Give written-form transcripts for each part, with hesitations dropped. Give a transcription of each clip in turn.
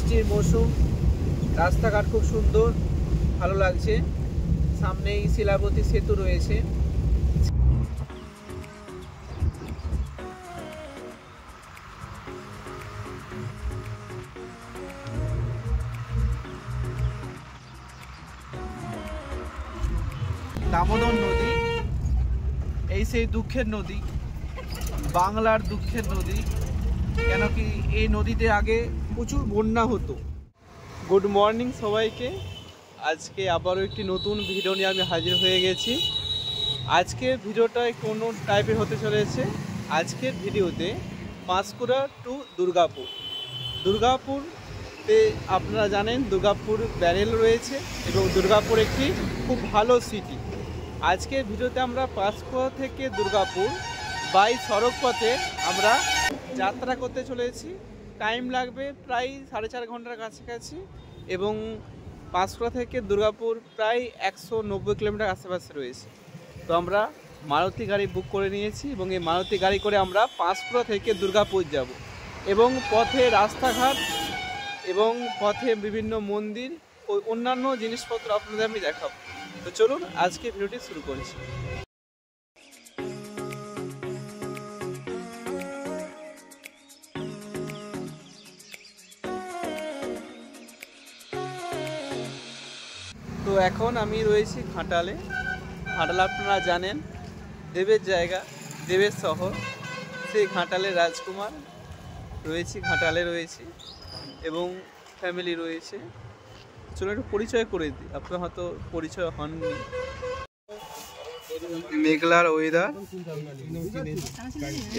বৃষ্টির মৌসুম, রাস্তাঘাট খুব সুন্দর, ভালো লাগছে। সামনেই শিলাবতী সেতু রয়েছে। দামোদর নদী, এই সেই দুঃখের নদী, বাংলার দুঃখের নদী। কেন কি এই নদীতে আগে প্রচুর বন্যা হতো। গুড মর্নিং সবাইকে। আজকে আবারও একটি নতুন ভিডিও নিয়ে আমি হাজির হয়ে গেছি। আজকের ভিডিওটা কোনো টাইপের হতে চলেছে। আজকের ভিডিওতে পাঁশকুড়া টু দুর্গাপুরতে আপনারা জানেন দুর্গাপুর ব্যারেল রয়েছে এবং দুর্গাপুর একটি খুব ভালো সিটি। আজকের ভিডিওতে আমরা পাঁশকুড়া থেকে দুর্গাপুর বাই সড়ক পথে আমরা যাত্রা করতে চলেছি। টাইম লাগবে প্রায় 4.5 ঘন্টার কাছাকাছি এবং পাঁশকুড়া থেকে দুর্গাপুর প্রায় 190 কিলোমিটার আশেপাশে রয়েছে। তো আমরা মারুতি গাড়ি বুক করে নিয়েছি এবং এই মারুতি গাড়ি করে আমরা পাঁশকুড়া থেকে দুর্গাপুর যাব এবং পথে রাস্তাঘাট এবং পথে বিভিন্ন মন্দির ও অন্যান্য জিনিসপত্র আপনাদের আমি দেখাবো। তো চলুন আজকে ভিডিওটি শুরু করছি। তো এখন আমি রয়েছি ঘাটালে। ঘাটাল আপনারা জানেন দেবের জায়গা, দেবের শহর। সেই ঘাটালের রাজকুমার রয়েছি, ঘাটালে রয়েছি এবং ফ্যামিলি রয়েছে। চলো একটু পরিচয় করে দিই, আপনার হয়তো পরিচয় হননি। মেঘলার ওয়েদার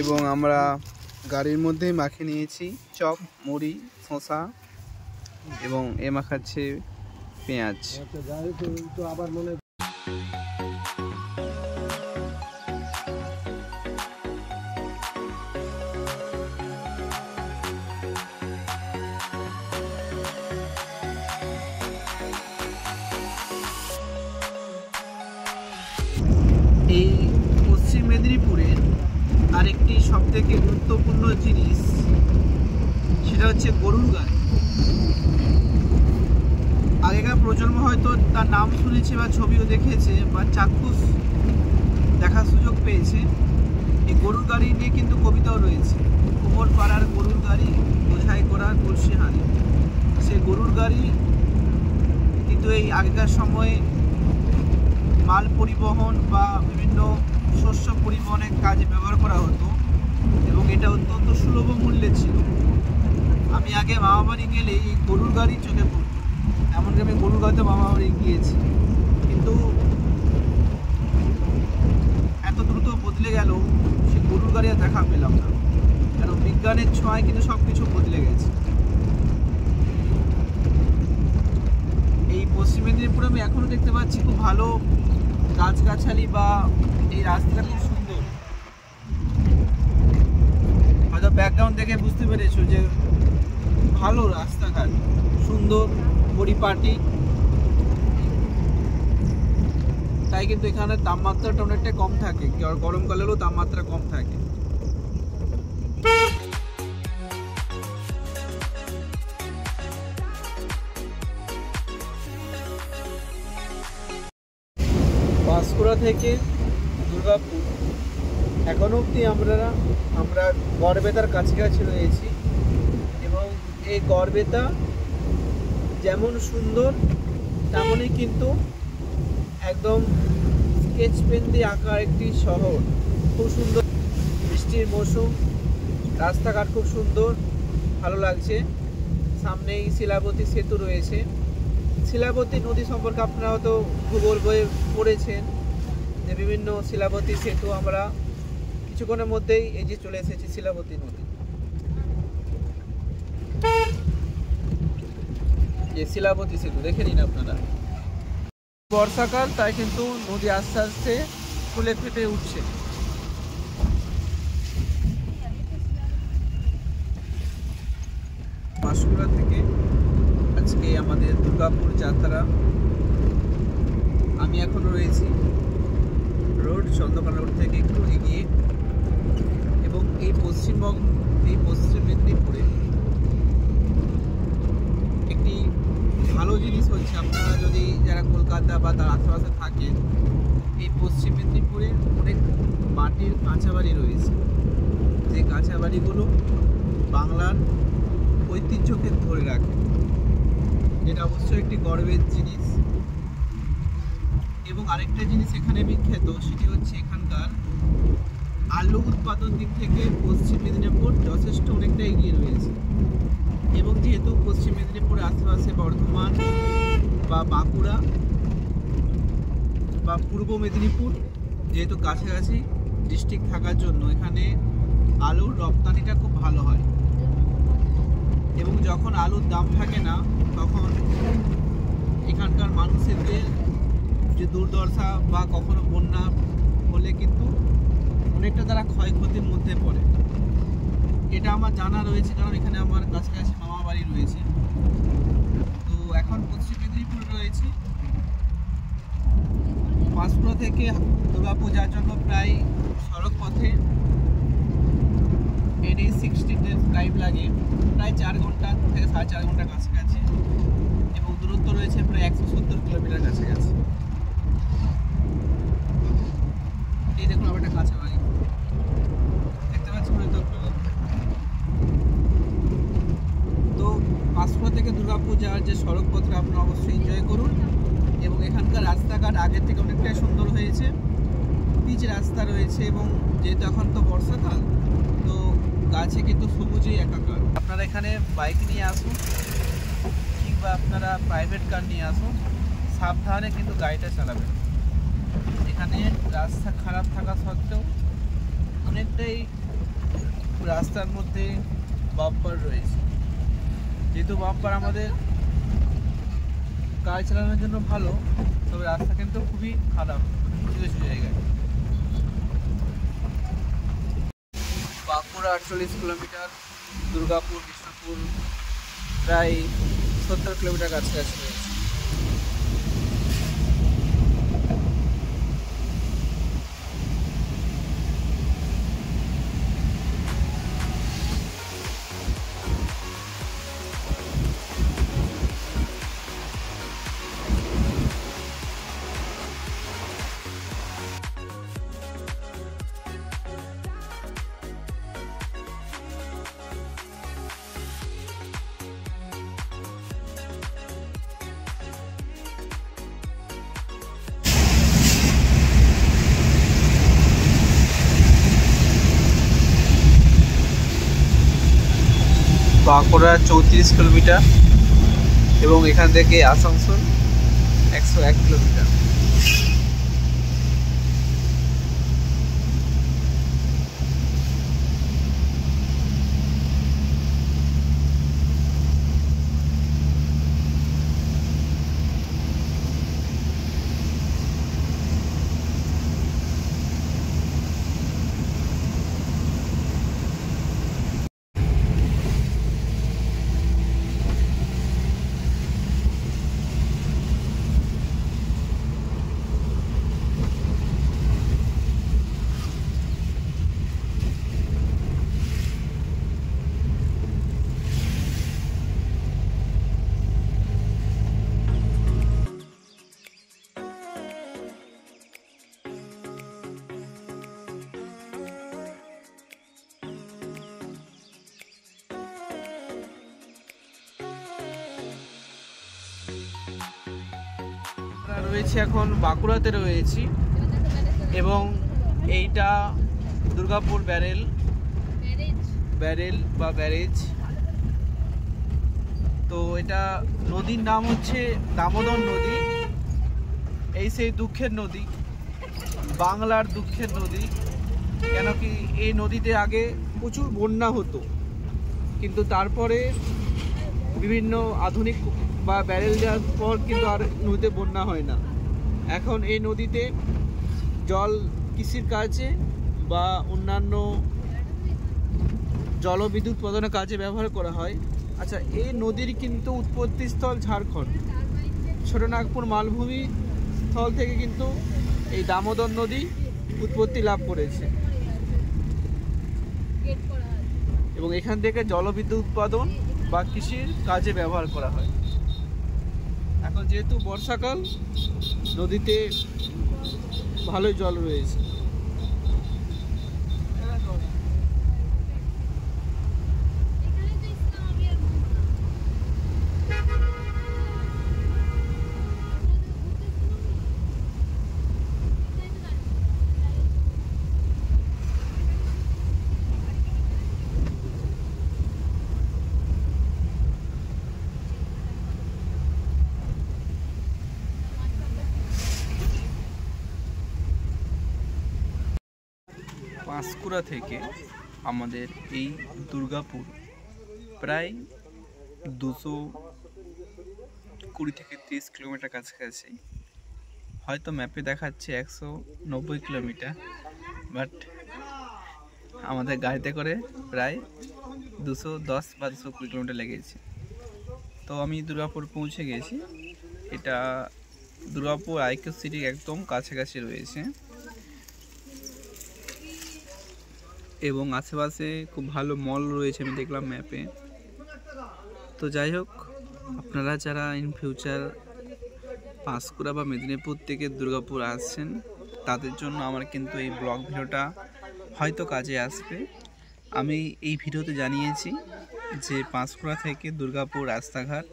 এবং আমরা গাড়ির মধ্যেই মাখিয়ে নিয়েছি চপ, মুড়ি, শসা এবং এ মাখাচ্ছে পেঁয়াজ। এই পশ্চিম মেদিনীপুরের আরেকটি সবথেকে গুরুত্বপূর্ণ জিনিস, সেটা হচ্ছে গরুর গাড়ি। আগেকার প্রজন্ম হয়তো তার নাম শুনেছে বা ছবিও দেখেছে বা চাক্ষুষ দেখার সুযোগ পেয়েছে। এই গরুর গাড়ি নিয়ে কিন্তু কবিতাও রয়েছে। কোমর পাড়ার গরুর গাড়ি, বোঝাই করা কলসি হাঁড়ি। সে গরুর গাড়ি কিন্তু এই আগেকার সময়ে মাল পরিবহন বা বিভিন্ন শস্য পরিবহনের কাজে ব্যবহার করা হতো এবং এটা অত্যন্ত সুলভ মূল্যে ছিল। আমি আগে মামাবাড়ি গেলে এই গরুর গাড়ি চোখে পড়তো, এমনকি আমি গরুর গাড়িতে মামাবাড়ি গিয়েছি। কিন্তু এত দ্রুত বদলে গেল, সে গরুর গাড়ি আর দেখা পেলাম না। কেন বিজ্ঞানের ছোঁয়ায় কিন্তু সব কিছু বদলে গেছে। এই পশ্চিম মেদিনীপুরে আমি এখনও দেখতে পাচ্ছি খুব ভালো গাছগাছালি বা এই রাস্তাটা খুব সুন্দর। হয়তো ব্যাকগ্রাউন্ড দেখে বুঝতে পেরেছো যে ভালো রাস্তাঘাট, সুন্দর, পরিপাটি। তাই কিন্তু এখানে তাপমাত্রাটা অনেকটা কম থাকে, গরমকালেরও তাপমাত্রা কম থাকে। পাঁশকুড়া থেকে দুর্গাপুর এখনো অবধি আমরা গড়বেতার কাছাকাছি রয়েছি এবং এই গড়বেতা যেমন সুন্দর তেমনই কিন্তু একদম স্কেচ পেন দিয়ে আঁকা একটি শহর। খুব সুন্দর, বৃষ্টির মৌসুম, রাস্তাঘাট খুব সুন্দর, ভালো লাগছে। সামনেই শিলাবতী সেতু রয়েছে। শিলাবতী নদী সম্পর্কে আপনারা হয়তো ভূগোল বইয়ে পড়েছেন যে বিভিন্ন শিলাবতী সেতু। আমরা কিছুক্ষণের মধ্যেই এই যে চলে এসেছি শিলাবতী নদী। যে শিলাবতী সেতু দেখে নিন আপনারা। বর্ষাকাল, তাই কিন্তু নদী আস্তে আস্তে ফুলে ফেপে উঠছে। পাঁশকুড়া থেকে আজকে আমাদের দুর্গাপুর যাত্রা। আমি এখন রয়েছি চন্দ্রকোনা রোড থেকে একটু এগিয়ে এবং এই পশ্চিম মেদিনীপুরে হচ্ছে আপনারা যদি যারা কলকাতা বা তার আশেপাশে থাকেন, এই পশ্চিম মেদিনীপুরে অনেক মাটির কাঁচা বাড়ি রয়েছে, যে কাঁচা বাড়িগুলো বাংলার ঐতিহ্যকে ধরে রাখে, যেটা অবশ্যই একটি গর্বের জিনিস। এবং আরেকটা জিনিস এখানে বিখ্যাত, সেটি হচ্ছে এখানকার আলু উৎপাদন দিক থেকে পশ্চিম মেদিনীপুর যথেষ্ট অনেকটা এগিয়ে রয়েছে। এবং যেহেতু পশ্চিম মেদিনীপুরের আশেপাশে বর্ধমান বা বাঁকুড়া বা পূর্ব মেদিনীপুর যেহেতু কাছাকাছি ডিস্ট্রিক্ট থাকার জন্য এখানে আলুর রপ্তানিটা খুব ভালো হয়। এবং যখন আলুর দাম থাকে না, তখন এখানকার মানুষদের যে দুর্দশা বা কখনো বন্যা হলে কিন্তু অনেকটা তারা ক্ষয়ক্ষতির মধ্যে পড়ে। এটা আমার জানা রয়েছে, কারণ এখানে আমার কাছাকাছি মামা বাড়ি রয়েছে। তো এখন পশ্চিম মেদিনীপুরে রয়েছে, পাঁশকুড়া থেকে দুর্গাপুর যাওয়ার জন্য প্রায় সড়ক পথে NH-16 টাইম লাগে, প্রায় 4 ঘন্টা থেকে 4.5 ঘন্টার কাছাকাছি। এবং দূরত্ব রয়েছে প্রায় 170 কিলোমিটার কাছাকাছি। এই দেখুন আবার একটা কাঁচা বাড়ি দেখতে পাচ্ছেন হয়তো। তো পাঁশকুড়া থেকে দুর্গাপুর যাওয়ার যে সড়ক পথটা আপনারা অবশ্যই এনজয় করুন। এবং এখানকার রাস্তাঘাট আগের থেকে অনেকটাই সুন্দর হয়েছে, পিচ রাস্তা রয়েছে। এবং যেহেতু এখন তো বর্ষাকাল, তো গাছে কিন্তু সবুজেই একাকার। আপনারা এখানে বাইক নিয়ে আসুন কিংবা আপনারা প্রাইভেট কার নিয়ে আসুন, সাবধানে কিন্তু গাড়িটা চালাবেন। এখানে রাস্তা খারাপ থাকা সত্ত্বেও অনেকটাই রাস্তার মধ্যে বাম্পার রয়েছে। যেহেতু বাম্পার আমাদের গাড়ি চালানোর জন্য ভালো, তবে রাস্তা কিন্তু খুবই খারাপ কিছু কিছু জায়গায়। বাঁকুড়া 48 কিলোমিটার, দুর্গাপুর কৃষ্ণপুর প্রায় 70 কিলোমিটার কাছাকাছি রয়েছে। বাঁকুড়া 34 কিলোমিটার এবং এখান থেকে আসানসোল 101 কিলোমিটার। রয়েছে এখন বাঁকুড়াতে রয়েছি এবং এইটা দুর্গাপুর ব্যারেল বা ব্যারেজ। তো এটা নদীর নাম হচ্ছে দামোদর নদী। এই সেই দুঃখের নদী, বাংলার দুঃখের নদী। কেন কি এই নদীতে আগে প্রচুর বন্যা হতো, কিন্তু তারপরে বিভিন্ন আধুনিক বা ব্যারেল দেওয়ার পর কিন্তু আর নদীতে বন্যা হয় না। এখন এই নদীতে জল কৃষির কাজে বা অন্যান্য জলবিদ্যুৎ উৎপাদনের কাজে ব্যবহার করা হয়। আচ্ছা, এই নদীর কিন্তু উৎপত্তিস্থল ঝাড়খণ্ড, ছোটনাগপুর মালভূমি স্থল থেকে কিন্তু এই দামোদর নদী উৎপত্তি লাভ করেছে এবং এখান থেকে জলবিদ্যুৎ উৎপাদন বা কৃষির কাজে ব্যবহার করা হয়। এখন যেহেতু বর্ষাকাল, নদীতে ভালোই জল রয়েছে। পাঁশকুড়া থেকে আমাদের এই দুর্গাপুর প্রায় 220 থেকে 30 কিলোমিটার কাছাকাছি। হয়তো ম্যাপে দেখাচ্ছে 190 কিলোমিটার, বাট আমাদের গাড়িতে করে প্রায় 210 বা 220 কিলোমিটার লেগেছে। তো আমি দুর্গাপুর পৌঁছে গেছি। এটা দুর্গাপুর আইকিউ সিটির একদম কাছাকাছি রয়েছে এবং আশেপাশে খুব ভালো মল রয়েছে, আমি দেখলাম ম্যাপে। তো যাই হোক, আপনারা যারা ইন ফিউচার পাঁশকুড়া বা মেদিনীপুর থেকে দুর্গাপুর আসছেন, তাদের জন্য আমার কিন্তু এই ব্লগ ভিডিওটা হয়তো কাজে আসবে। আমি এই ভিডিওতে জানিয়েছি যে পাঁশকুড়া থেকে দুর্গাপুর রাস্তাঘাট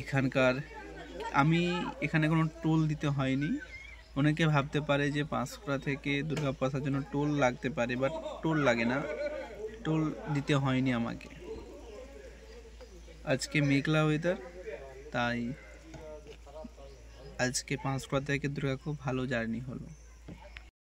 এখানকার, আমি এখানে কোনো টোল দিতে হয়নি। অনেকে ভাবতে পারে যে পাঁশকুড়া থেকে দুর্গাপুর আসার জন্য টোল লাগতে পারে, বাট টোল লাগে না, টোল দিতে হয়নি আমাকে। আজকে মেঘলা ওয়েদার, তাই আজকে পাঁশকুড়া থেকে দুর্গাপুর ভালো জার্নি হলো।